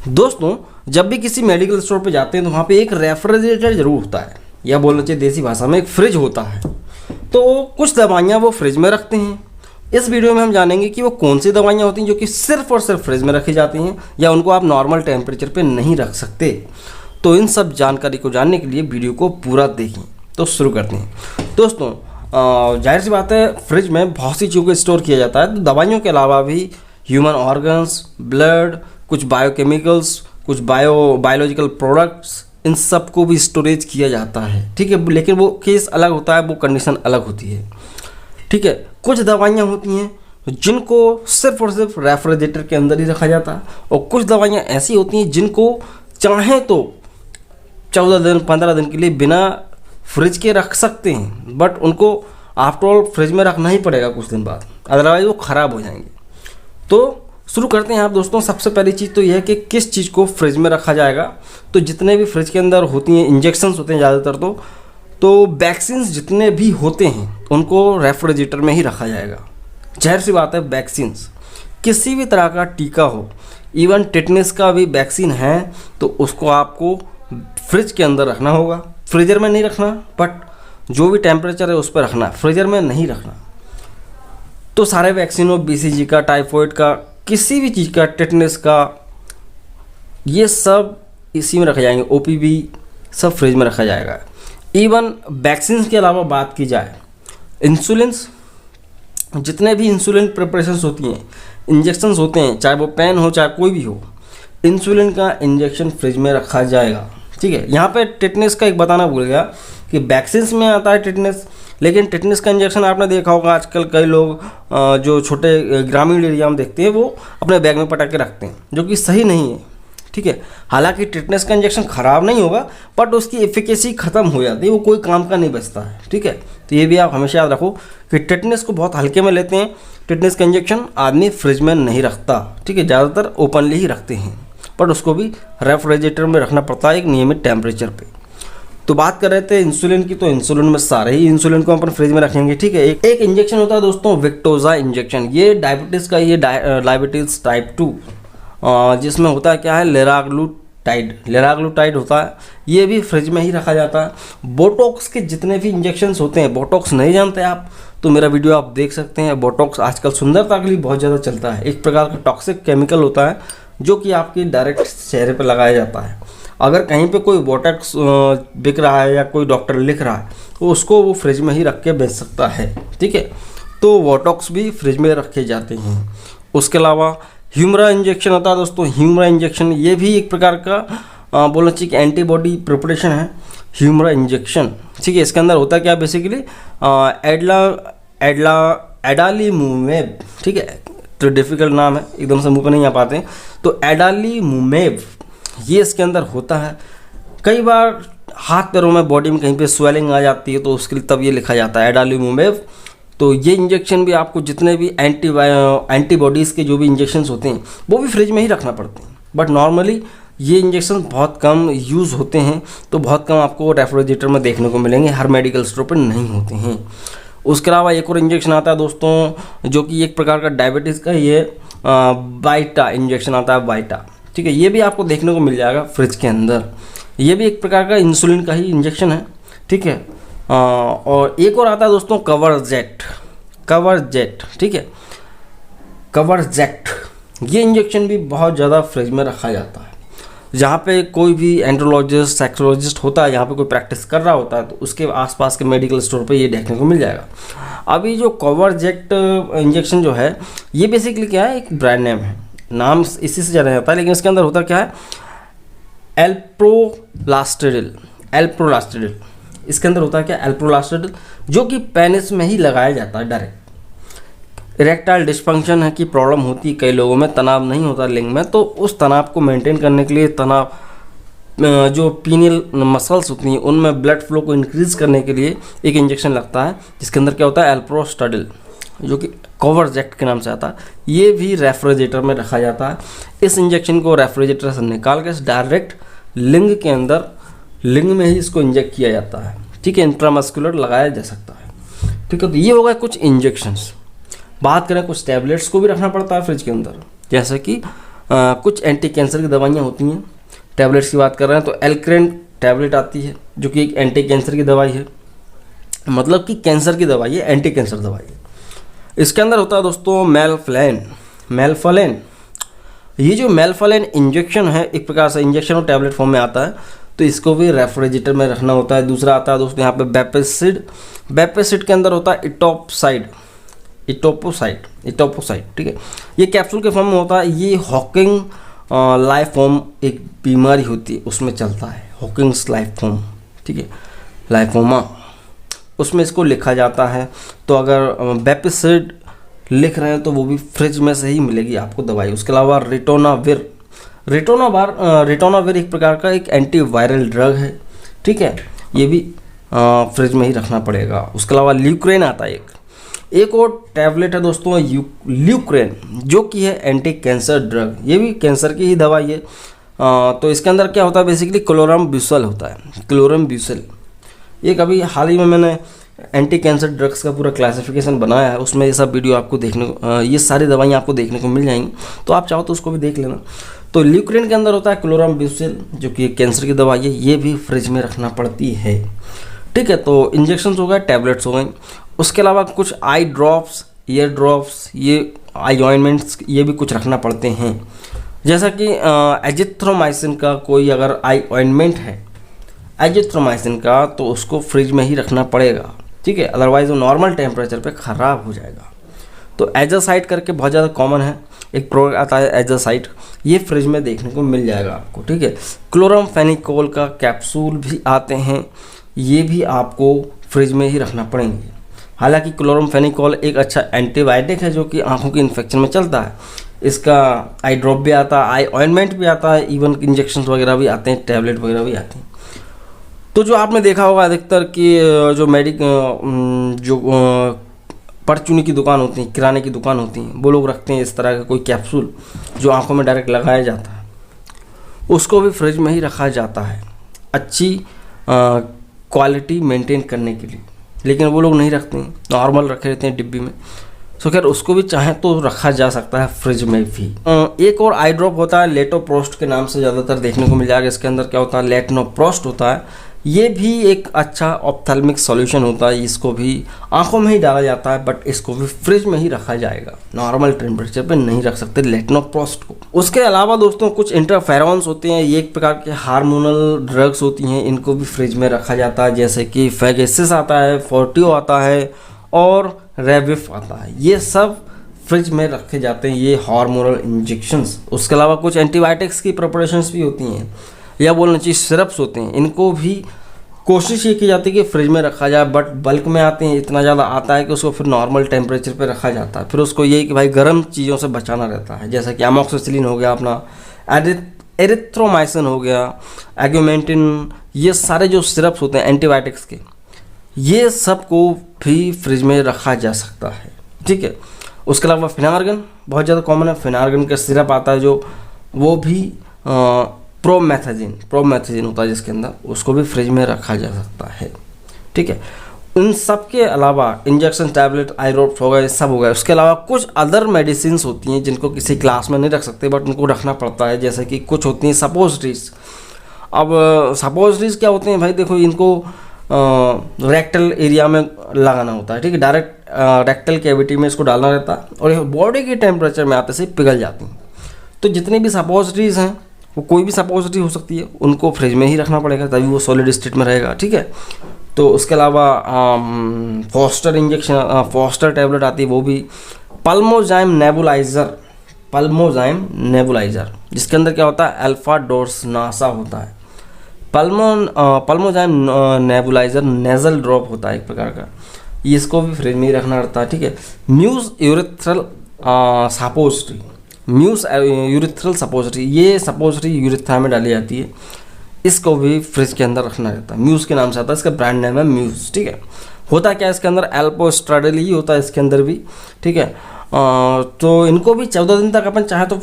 दोस्तों, जब भी किसी मेडिकल स्टोर पे जाते हैं तो वहाँ पे एक रेफ्रिजरेटर जरूर होता है, या बोलना चाहिए देसी भाषा में एक फ्रिज होता है। तो कुछ दवाइयाँ वो फ्रिज में रखते हैं। इस वीडियो में हम जानेंगे कि वो कौन सी दवाइयाँ होती हैं जो कि सिर्फ और सिर्फ फ्रिज में रखी जाती हैं, या उनको आप नॉर्मल टेम्परेचर पे नहीं रख सकते। तो इन सब जानकारी को जानने के लिए वीडियो को पूरा देखें। तो शुरू करते हैं। दोस्तों, जाहिर सी बात है, फ्रिज में बहुत सी चीज़ों को स्टोर किया जाता है। तो दवाइयों के अलावा भी ह्यूमन ऑर्गन्स, ब्लड, कुछ बायोकेमिकल्स, कुछ बायोलॉजिकल प्रोडक्ट्स, इन सब को भी स्टोरेज किया जाता है। ठीक है, लेकिन वो केस अलग होता है, वो कंडीशन अलग होती है। ठीक है, कुछ दवाइयाँ होती हैं जिनको सिर्फ और सिर्फ रेफ्रिजरेटर के अंदर ही रखा जाता है, और कुछ दवाइयाँ ऐसी होती हैं जिनको चाहें तो 14 दिन 15 दिन के लिए बिना फ्रिज के रख सकते हैं, बट उनको आफ्टर ऑल फ्रिज में रखना ही पड़ेगा कुछ दिन बाद, अदरवाइज वो ख़राब हो जाएंगे। तो शुरू करते हैं आप दोस्तों। सबसे पहली चीज़ तो यह है कि किस चीज़ को फ्रिज में रखा जाएगा। तो जितने भी फ्रिज के अंदर होती हैं इंजेक्शन्स होते हैं ज़्यादातर, तो वैक्सीन्स जितने भी होते हैं उनको रेफ्रिजरेटर में ही रखा जाएगा। जाहिर सी बात है, वैक्सीन्स किसी भी तरह का टीका हो, इवन टिटनेस का भी वैक्सीन है, तो उसको आपको फ्रिज के अंदर रखना होगा। फ्रीजर में नहीं रखना, बट जो भी टेम्परेचर है उस पर रखना, फ्रीजर में नहीं रखना। तो सारे वैक्सीन हो, BCG का, टाइफॉइड का, किसी भी चीज़ का, टिटनेस का, ये सब इसी में रखे जाएंगे। OPV सब फ्रिज में रखा जाएगा। इवन वैक्सीन के अलावा बात की जाए, इंसुलिन्स, जितने भी इंसुलिन प्रिपरेशंस होती हैं, इंजेक्शन्स होते हैं, चाहे वो पेन हो चाहे कोई भी हो, इंसुलिन का इंजेक्शन फ्रिज में रखा जाएगा। ठीक है, यहाँ पे टिटनेस का एक बताना भूल गया कि वैक्सीन्स में आता है टिटनेस, लेकिन टिटनेस का इंजेक्शन आपने देखा होगा आजकल कई लोग जो छोटे ग्रामीण एरिया में देखते हैं वो अपने बैग में पटा के रखते हैं, जो कि सही नहीं है। ठीक है, हालांकि टिटनेस का इंजेक्शन ख़राब नहीं होगा, बट उसकी एफिकेसी ख़त्म हो जाती है, वो कोई काम का नहीं बचता है। ठीक है, तो ये भी आप हमेशा याद रखो कि टिटनेस को बहुत हल्के में लेते हैं। टिटनेस का इंजेक्शन आदमी फ्रिज में नहीं रखता। ठीक है, ज़्यादातर ओपनली ही रखते हैं, बट उसको भी रेफ्रिजरेटर में रखना पड़ता है एक नियमित टेम्परेचर पे। तो बात कर रहे थे इंसुलिन की, तो इंसुलिन में सारे ही इंसुलिन को अपन फ्रिज में रखेंगे। ठीक है, एक इंजेक्शन होता है दोस्तों, विक्टोजा इंजेक्शन। ये डायबिटीज़ का, ये डायबिटीज़ टाइप 2, जिसमें होता है क्या है, लिराग्लुटाइड होता है। ये भी फ्रिज में ही रखा जाता है। बोटॉक्स के जितने भी इंजेक्शन्स होते हैं, बोटॉक्स नहीं जानते आप तो मेरा वीडियो आप देख सकते हैं। बोटॉक्स आजकल सुंदरता के लिए बहुत ज़्यादा चलता है। एक प्रकार का टॉक्सिक केमिकल होता है जो कि आपकी डायरेक्ट चेहरे पर लगाया जाता है। अगर कहीं पे कोई बोटॉक्स बिक रहा है या कोई डॉक्टर लिख रहा है तो उसको वो फ्रिज में ही रख के बेच सकता है। ठीक है, तो बोटॉक्स भी फ्रिज में रखे जाते हैं। उसके अलावा ह्यूमरा इंजेक्शन होता है दोस्तों। ह्यूमरा इंजेक्शन ये भी एक प्रकार का बोलना चाहिए कि एंटीबॉडी प्रिपरेशन है, ह्यूमरा इंजेक्शन। ठीक है, इसके अंदर होता क्या बेसिकली, एडालीमुमेब। ठीक है, तो डिफ़िकल्ट नाम है, एकदम से मुँह पे नहीं आ पाते हैं। तो एडालीमुमेब ये इसके अंदर होता है। कई बार हाथ पैरों में, बॉडी में कहीं पे स्वेलिंग आ जाती है, तो उसके लिए तब ये लिखा जाता है एडालीमुमेब। तो ये इंजेक्शन भी आपको, जितने भी एंटीबॉडीज़ के जो भी इंजेक्शन्स होते हैं वो भी फ्रिज में ही रखना पड़ते हैं। बट नॉर्मली ये इंजेक्शन बहुत कम यूज़ होते हैं, तो बहुत कम आपको रेफ्रिजरेटर में देखने को मिलेंगे, हर मेडिकल स्टोर पर नहीं होते हैं। उसके अलावा एक और इंजेक्शन आता है दोस्तों, जो कि एक प्रकार का डायबिटीज़ का, ये वाइटा इंजेक्शन आता है, वाइटा। ठीक है, ये भी आपको देखने को मिल जाएगा फ्रिज के अंदर। ये भी एक प्रकार का इंसुलिन का ही इंजेक्शन है। ठीक है, और एक और आता है दोस्तों, कवरजेट। ठीक है, कवरजेट ये इंजेक्शन भी बहुत ज़्यादा फ्रिज में रखा जाता है। जहाँ पे कोई भी एंड्रोलॉजिस्ट, सेक्सोलॉजिस्ट होता है, यहाँ पे कोई प्रैक्टिस कर रहा होता है, तो उसके आसपास के मेडिकल स्टोर पे ये देखने को मिल जाएगा। अभी जो कवरजेट इंजेक्शन जो है, ये बेसिकली क्या है, एक ब्रांड नेम है, नाम इसी से जाना जाता है, लेकिन इसके अंदर होता क्या है, एल्प्रोलास्टिडिल। इसके अंदर होता है क्या, एल्प्रोलास्टिडिल, जो कि पेनिस में ही लगाया जाता है डायरेक्ट। इरेक्टाइल डिस्फंक्शन है कि प्रॉब्लम होती है कई लोगों में, तनाव नहीं होता लिंग में, तो उस तनाव को मेंटेन करने के लिए, तनाव जो पीनियल मसल्स होती हैं उनमें ब्लड फ्लो को इंक्रीज़ करने के लिए एक इंजेक्शन लगता है, जिसके अंदर क्या होता है, एल्प्रोस्टाडिल, जो कि कवरजेट के नाम से आता है। ये भी रेफ्रिजरेटर में रखा जाता है। इस इंजेक्शन को रेफ्रिजरेटर से निकाल के डायरेक्ट लिंग के अंदर, लिंग में ही इसको इंजेक्ट किया जाता है। ठीक है, इंट्रामस्कुलर लगाया जा सकता है। ठीक है, तो ये हो गया कुछ इंजेक्शंस। बात करें कुछ टैबलेट्स को भी रखना पड़ता है फ्रिज के अंदर, जैसे कि कुछ एंटी कैंसर की दवाइयाँ होती हैं। टैबलेट्स की बात कर रहे हैं तो एल्क्रेन टैबलेट आती है जो कि एक एंटी कैंसर की दवाई है, मतलब कि कैंसर की दवाई है, एंटी कैंसर दवाई है। इसके अंदर होता है दोस्तों मेलफलेन। ये जो मेलफलेन इंजेक्शन है, एक प्रकार से इंजेक्शन और टैबलेट फॉर्म में आता है, तो इसको भी रेफ्रिजरेटर में रखना होता है। दूसरा आता है दोस्तों यहाँ पे बेपेसिड के अंदर होता है इटोपोसाइड, ठीक है। ये कैप्सूल के फॉर्म में होता है। ये हॉकिंग लाइफोम एक बीमारी होती है, उसमें चलता है हॉकिंग्स लाइफोम, ठीक है, लाइफोमा, उसमें इसको लिखा जाता है। तो अगर बेपेसिड लिख रहे हैं तो वो भी फ्रिज में से ही मिलेगी आपको दवाई। उसके अलावा रिटोनाविर एक प्रकार का एक एंटीवायरल ड्रग है, ठीक है, ये भी फ्रिज में ही रखना पड़ेगा। उसके अलावा ल्यूक्रेन आता है, एक और टैबलेट है दोस्तों ल्यूक्रेन, जो कि है एंटी कैंसर ड्रग, ये भी कैंसर की ही दवाई है। तो इसके अंदर क्या होता है, बेसिकली क्लोरामब्यूसल होता है, क्लोरामब्यूसल। ये कभी हाल ही में मैंने एंटी कैंसर ड्रग्स का पूरा क्लासिफिकेशन बनाया है, उसमें ये सब वीडियो आपको देखने को, ये सारी दवाइयाँ आपको देखने को मिल जाएंगी, तो आप चाहो तो उसको भी देख लेना। तो ल्यूक्रेन के अंदर होता है क्लोरामब्यूसल, जो कि कैंसर की दवाई है, ये भी फ्रिज में रखना पड़ती है, ठीक है। तो इंजेक्शन हो गए, टैबलेट्स हो गए। उसके अलावा कुछ आई ड्रॉप्स, ईयर ड्रॉप्स, ये आई ऑइंटमेंट्स, ये भी कुछ रखना पड़ते हैं। जैसा कि एजिथ्रोमाइसिन का कोई अगर आई ऑइंटमेंट है एजिथ्रोमाइसिन का, तो उसको फ्रिज में ही रखना पड़ेगा, ठीक है, अदरवाइज वो नॉर्मल टेम्परेचर पे ख़राब हो जाएगा। तो एजासाइड करके बहुत ज़्यादा कॉमन है, एक प्रोडक्ट आता है एजासाइड, ये फ्रिज में देखने को मिल जाएगा आपको, ठीक है। क्लोरामफेनिकोल का कैप्सूल भी आते हैं, ये भी आपको फ्रिज में ही रखना पड़ेंगे। हालांकि क्लोरामफेनिकोल एक अच्छा एंटीबायोटिक है जो कि आंखों के इन्फेक्शन में चलता है। इसका आई ड्रॉप भी आता है, आई ऑइंटमेंट भी आता है, इवन इंजेक्शन वगैरह भी आते हैं, टैबलेट वगैरह भी आते हैं। तो जो आपने देखा होगा अधिकतर कि जो परचूनी की दुकान होती है, किराने की दुकान होती है, वो लोग रखते हैं इस तरह का कोई कैप्सूल जो आंखों में डायरेक्ट लगाया जाता है, उसको भी फ्रिज में ही रखा जाता है अच्छी क्वालिटी मेंटेन करने के लिए। लेकिन वो लोग नहीं रखते हैं, नॉर्मल रखे रहते हैं डिब्बी में। तो खैर उसको भी चाहें तो रखा जा सकता है फ्रिज में भी। एक और आई ड्रॉप होता है लेटोप्रोस्ट के नाम से ज़्यादातर देखने को मिल जाएगा। इसके अंदर क्या होता है, लेटनोप्रोस्ट होता है, ये भी एक अच्छा ऑप्थेल्मिक सॉल्यूशन होता है। इसको भी आंखों में ही डाला जाता है, बट इसको भी फ्रिज में ही रखा जाएगा, नॉर्मल टेम्परेचर पे नहीं रख सकते लेटनोप्रोस्ट को। उसके अलावा दोस्तों कुछ इंटरफेरॉन्स होते हैं, ये एक प्रकार के हार्मोनल ड्रग्स होती हैं, इनको भी फ्रिज में रखा जाता है। जैसे कि फेगेसिस आता है, फोर्टियो आता है और रेविफ आता है, ये सब फ्रिज में रखे जाते हैं, ये हार्मोनल इंजेक्शंस। उसके अलावा कुछ एंटीबायोटिक्स की प्रिपरेशंस भी होती हैं, या बोलना चाहिए सिरप्स होते हैं, इनको भी कोशिश ये की जाती है कि फ्रिज में रखा जाए, बट बल्क में आते हैं, इतना ज़्यादा आता है कि उसको फिर नॉर्मल टेम्परेचर पे रखा जाता है। फिर उसको यही कि भाई गर्म चीज़ों से बचाना रहता है, जैसे कि एमोक्सिसिलिन हो गया, अपना एरिथ्रोमाइसिन हो गया, एग्यूमेंटिन, ये सारे जो सिरप्स होते हैं एंटीबायोटिक्स के, ये सब को भी फ्रिज में रखा जा सकता है, ठीक है। उसके अलावा फिनार्गन बहुत ज़्यादा कॉमन है, फिनार्गन का सिरप आता है जो, वो भी प्रोमेथाजिन होता है जिसके अंदर, उसको भी फ्रिज में रखा जा सकता है, ठीक है। इन सब के अलावा इंजेक्शन, टैबलेट, आई ड्रॉप्स हो गए, सब हो गए। उसके अलावा कुछ अदर मेडिसिन होती हैं जिनको किसी क्लास में नहीं रख सकते, बट उनको रखना पड़ता है। जैसे कि कुछ होती हैं सपोजिटरीज। अब सपोजिटरीज क्या होते हैं भाई, देखो इनको रेक्टल एरिया में लगाना होता है, ठीक है, डायरेक्ट रेक्टल कैविटी में इसको डालना रहता है, और ये बॉडी के टेम्परेचर में आते से पिघल जाती हैं। तो जितनी भी सपोजिटरीज हैं, वो कोई भी सपोजिटरी हो सकती है, उनको फ्रिज में ही रखना पड़ेगा, तभी वो सॉलिड स्टेट में रहेगा, ठीक है। तो उसके अलावा फॉस्टर टैबलेट आती है, वो भी पल्मोजाइम नेबुलाइजर, जिसके अंदर क्या होता है, अल्फा डोर्सनासा होता है। पल्मोजाइम नेबुलाइजर नेजल ड्रॉप होता है एक प्रकार का, इसको भी फ्रिज में ही रखना पड़ता है, ठीक है। म्यूज यूरिथ्रल सपोजिटरी, ये सपोजिटरी यूरिथ्रा में डाली जाती है, इसको भी फ्रिज के अंदर रखना रहता है। म्यूज के नाम से आता है, इसका ब्रांड नेम है म्यूज, ठीक है। होता क्या है इसके अंदर, एल्पोस्ट्राडिल ही होता है इसके अंदर भी, ठीक है। तो इनको भी 14 दिन तक अपन चाहे तो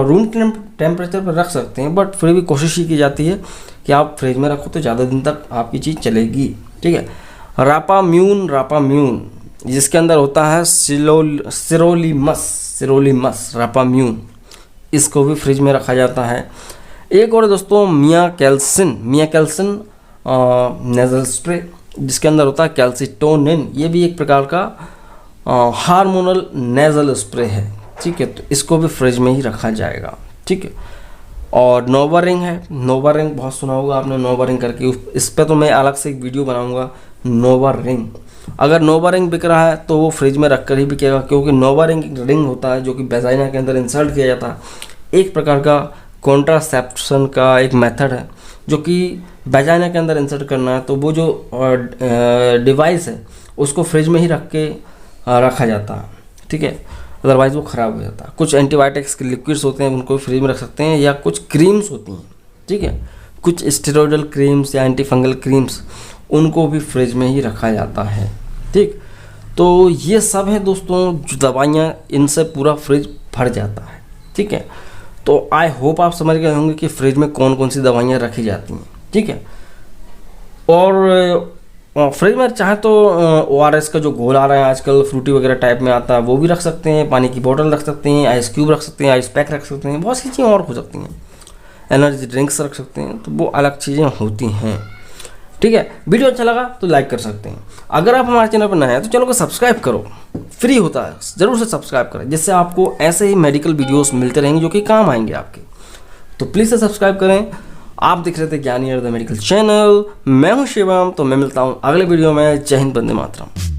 रूम टेम्परेचर पर रख सकते हैं, बट फिर भी कोशिश ही की जाती है कि आप फ्रिज में रखो तो ज़्यादा दिन तक आपकी चीज़ चलेगी, ठीक है। रापाम्यून जिसके अंदर होता है सिरोलिमस रापाम्यून, इसको भी फ्रिज में रखा जाता है। एक और दोस्तों मियाकेल्सिन नेज़ल स्प्रे, जिसके अंदर होता है कैल्सिटोनिन। ये भी एक प्रकार का हार्मोनल नेज़ल स्प्रे है, ठीक है। तो इसको भी फ्रिज में ही रखा जाएगा, ठीक है। और नोवारिंग है, नोवारिंग बहुत सुना होगा आपने, नोवारिंग करके, इस पर तो मैं अलग से एक वीडियो बनाऊंगा। नोवारिंग, अगर नोवारिंग बिक रहा है तो वो फ्रिज में रख कर ही बिकेगा, क्योंकि नोवारिंग एक रिंग होता है जो कि वेजाइना के अंदर इंसर्ट किया जाता है। एक प्रकार का कॉन्ट्रासेप्शन का एक मेथड है जो कि वेजाइना के अंदर इंसर्ट करना है, तो वो जो डिवाइस है उसको फ्रिज में ही रखा जाता है, ठीक है। अदरवाइज़ वो ख़राब हो जाता है। कुछ एंटीबायोटिक्स के लिक्विड्स होते हैं उनको फ्रिज में रख सकते हैं, या कुछ क्रीम्स होती हैं, ठीक है, कुछ स्टेरॉइडल क्रीम्स या एंटी फंगल क्रीम्स, उनको भी फ्रिज में ही रखा जाता है, ठीक। तो ये सब है दोस्तों जो दवाइयाँ, इनसे पूरा फ्रिज भर जाता है, ठीक है। तो आई होप आप समझ गए होंगे कि फ्रिज में कौन कौन सी दवाइयाँ रखी जाती हैं, ठीक है। और फ्रिज में चाहे तो ORS का जो घोल आ रहा है आजकल, फ्रूटी वगैरह टाइप में आता है, वो भी रख सकते हैं। पानी की बोतल रख सकते हैं, आइस क्यूब रख सकते हैं, आइस पैक रख सकते हैं, बहुत सी चीज़ें और हो सकती हैं। एनर्जी ड्रिंक्स रख सकते हैं, तो वो अलग चीज़ें होती हैं, ठीक है। वीडियो अच्छा लगा तो लाइक कर सकते हैं। अगर आप हमारे चैनल पर नए हैं तो चैनल को सब्सक्राइब करो, फ्री होता है, ज़रूर से सब्सक्राइब करें, जिससे आपको ऐसे ही मेडिकल वीडियोस मिलते रहेंगे जो कि काम आएंगे आपके। तो प्लीज़ से सब्सक्राइब करें। आप दिख रहे थे ज्ञानी द मेडिकल चैनल, मैं हूं शिवम। तो मैं मिलता हूं अगले वीडियो में। जय हिंद, वंदे मातरम।